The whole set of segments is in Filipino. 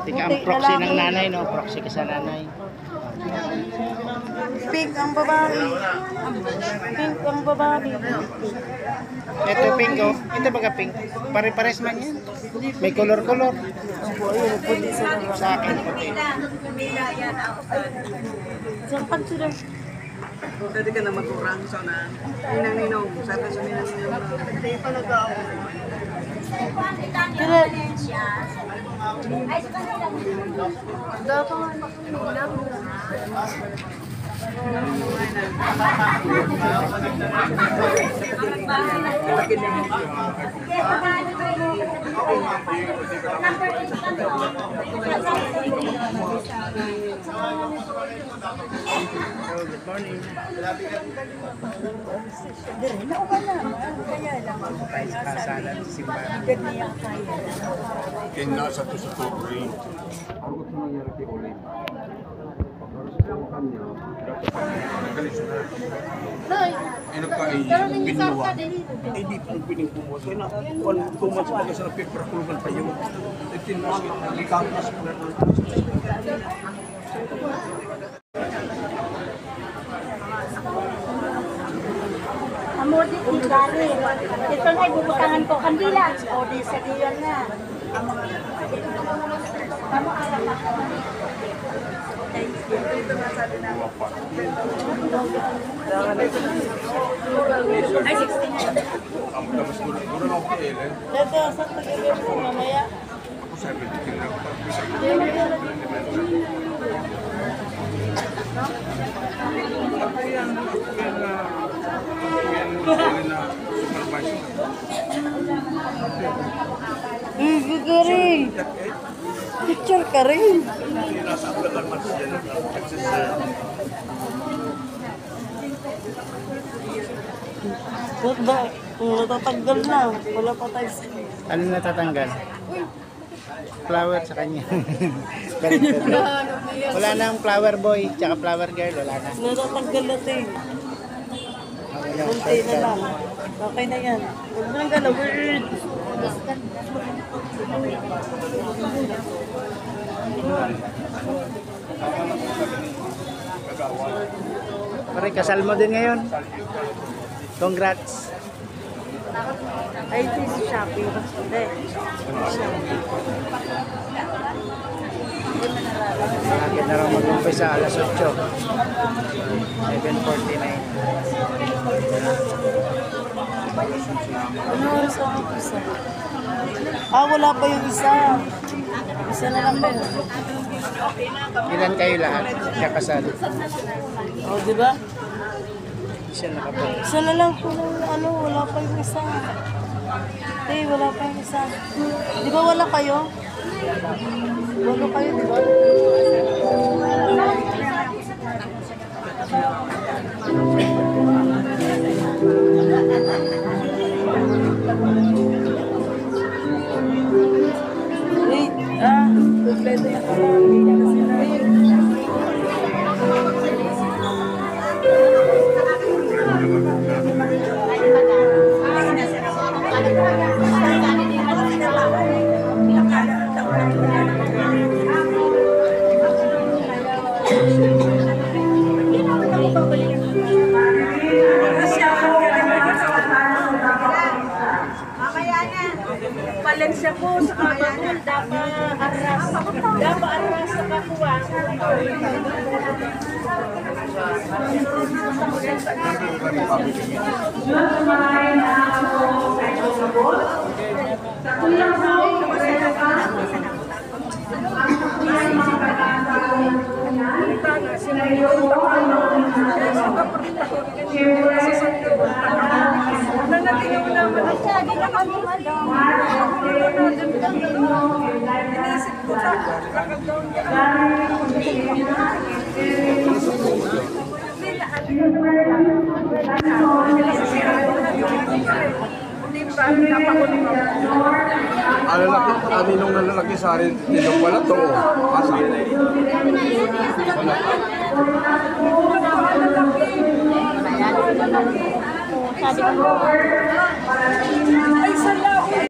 Tika ang proxy ng nanay, no? Proxy ka sa nanay. Pink ang babae. Pink ang babae. Ito pink, oh. Ito baga pink. Pare-pares man yan. May color-color. Ayun, puti sila. Sa akin, puti. Saan sila? Pwede ka na magkurang sa na ninang-ninong. Sabi sa ninang-ninong. Hindi pa nag-aaway. Sila. Good morning. Kasalan si Simbahan. Kaya nasa to sa Tubre. Ano gusto nangyari kay Ole? Pagkaroon niya, nagalis na. Ano ka ay binuwa? Hindi pa piling kumuha. Kaya na, 2 months pa kasi na piprakulugan pa yun. 15 months, likampas pa na. Amor di gali. Ito na ibubutangan ko kandila. O di sa diyan na. Tama ala ka. Ay 69. Ang tapos ko na ako kay Ellen. Dito, sa pag-ibig mo mamaya. Ako 70 lang. Ako yan na supervisor. Ka rin. Picture ka rin. Nasa ako lang mas yan ang exercise. Ba't ba? Natatanggal na. Wala pa tayo sa... Ano natatanggal? Flower sa kanya. Wala nang flower boy, tsaka flower girl, wala na. Natatanggal na ito eh. Kunti na lang. Okay na yan. Huwag mo nang galawin. Pare, kasal mo din ngayon. Congrats. Ay, ito si Shopee. Hindi. Lagi na rin mag-umpisa alas 8. 7:49. Ano oras ang isa? Ah, wala pa yung isa. Isa na lang ba? Ilan kayo lahat? Kakasal. Oh, di ba? Isa na kapag. Isa na lang po ng ano, wala pa yung isa. Eh, wala pa yung isa. Di ba wala kayo? Wala kayo, di ba? Wait, kompleto yung Valencia po sa Kabakul, dapat aras sa Kakuwa. Ano nung nalalaki sa akin, nilong wala to. Asa? Ay, salamat!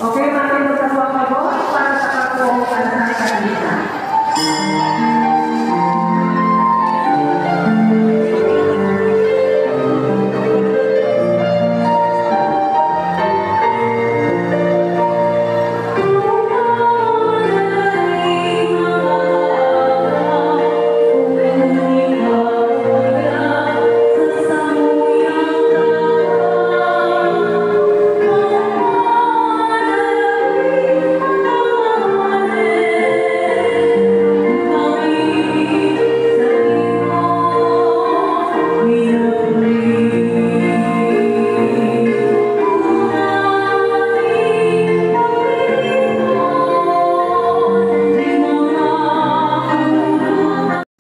Okay, natin magkabot para sa kakuhaan ng kanina.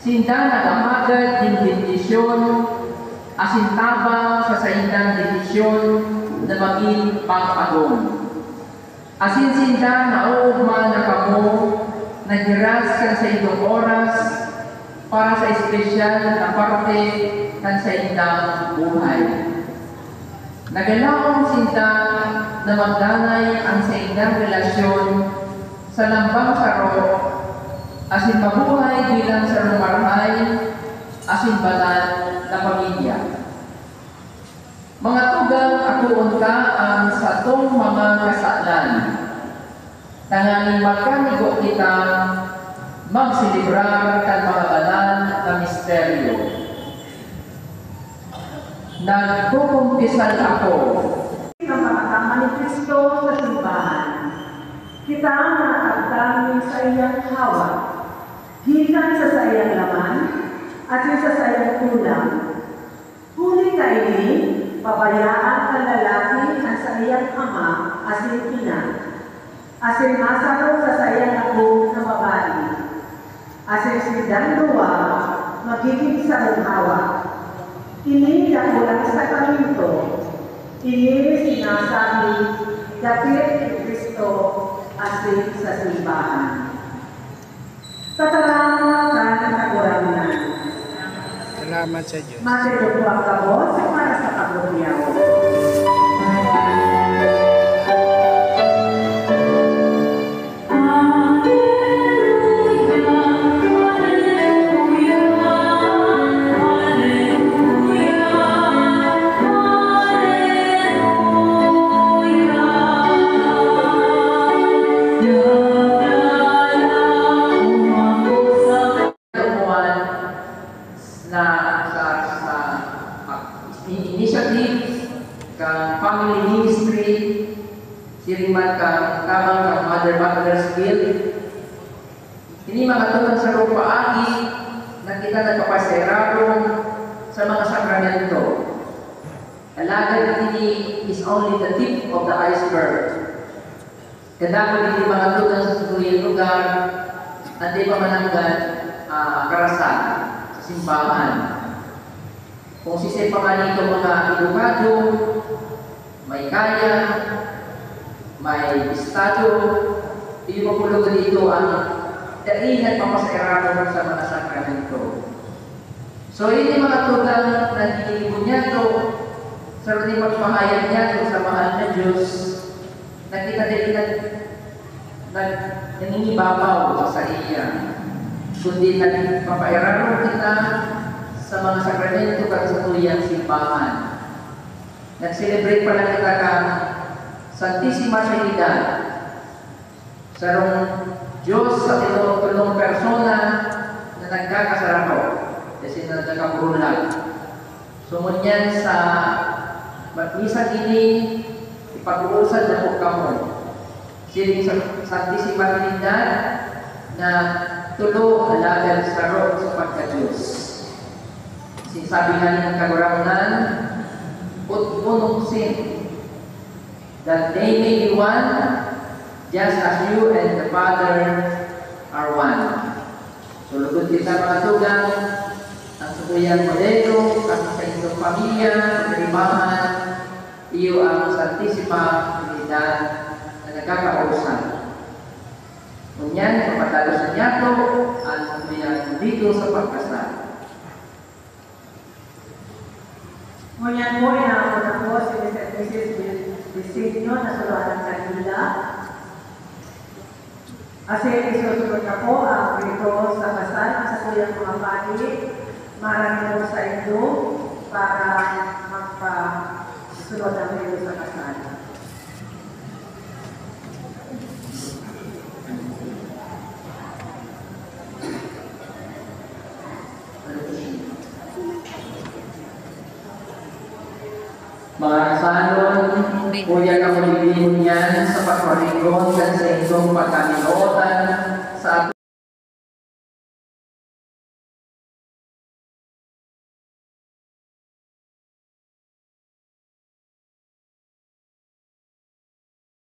Sinda nagamagad din bendisyon, asintabang sa saindang bendisyon na maging pag-agong. Asin sinda na uugma na kamo, nagiras kan sa itong oras para sa espesyal na parte kan sa indang buhay. Nagalaong sinda na magdanay ang sa indang relasyon sa lambang saro asin mabuhay bilang sa lumarhay, asin banal na pamilya. Mga tugang akuon ka ang satong mga kasalan. Tanganing magkanigo kita magsilibrar kan mga banal na misteryo. Nagkukumpisal ako Ang mga tama ni Kristo sa simbahan. Kita ang nakagdami sa iyang hawak. Gikan sa sayang laman at sa sayang kulang. Huli ka ini, pabayaan ka lalaki ang sa iyang ama asin ina. Asin masaro sa sayang ako na babae. Asin silang duwa, magiging sa hawak. Ini dakulang sa kaminto. Ini sinasabi, dapit ni Kristo asin sa simbahan. Tatarang ng kagurangan. Salamat sa Diyos. Matulog po ang kabos para sa pagbubiyaw. Initiative kang family ministry siriman kang tamang kang mother skill ini mga tunan sa rupa agi na kita nagpapaserarong sa mga sakramento. Alagad ini is only the tip of the iceberg. Kadako ini mga tunan sa suguyang lugar at di pa mananggan karasan sa simbahan. Kung sisip pa nga nito mga edukado, may kaya, may estado, ipapulog dito ang dainan papasairado sa mga sakramento. So, ini mga tugang na dinilibon niya ito, sa rin magpahayag niya ito sa mahal na Diyos, na kita din nangingibabaw sa iya, kundi nagpapairado kita sa mga sakramento at sa tuyang simbahan. Nag-celebrate pala kita kang Santissima Trinidad sa rong Diyos sa tulong persona na nagkakasarako kasi na nagkapurulag. Sumunyan sa misa ini ipag-uusad na po kamo siling sa Santissima Trinidad na tulo alagad sa roh sa pagka-Diyos. Sinasabi nga ng kagurangan, punong sin, that they may be one, just as you and the Father are one. So, lugod kita mga tugang, ang sukuyang modelo, at sa inyong pamilya, karimahan, iyo ang Santissima Trinidad na nagkakausap. Ngunyan, kapatalo sa niyato, ang sukuyang dito sa pagkasal. Ngunyan po, inaako na po si Mrs. Designio na Suluhan ng Kanila. Kasi isusunod na po ang rito sa kasal sa kuyang mga pati. Marami po sa inyo para magpa-sunod ang rito sa kasal. Mga salon, kuya na ulitin yan sa pagparigon dan sa inyong pagkaminootan sa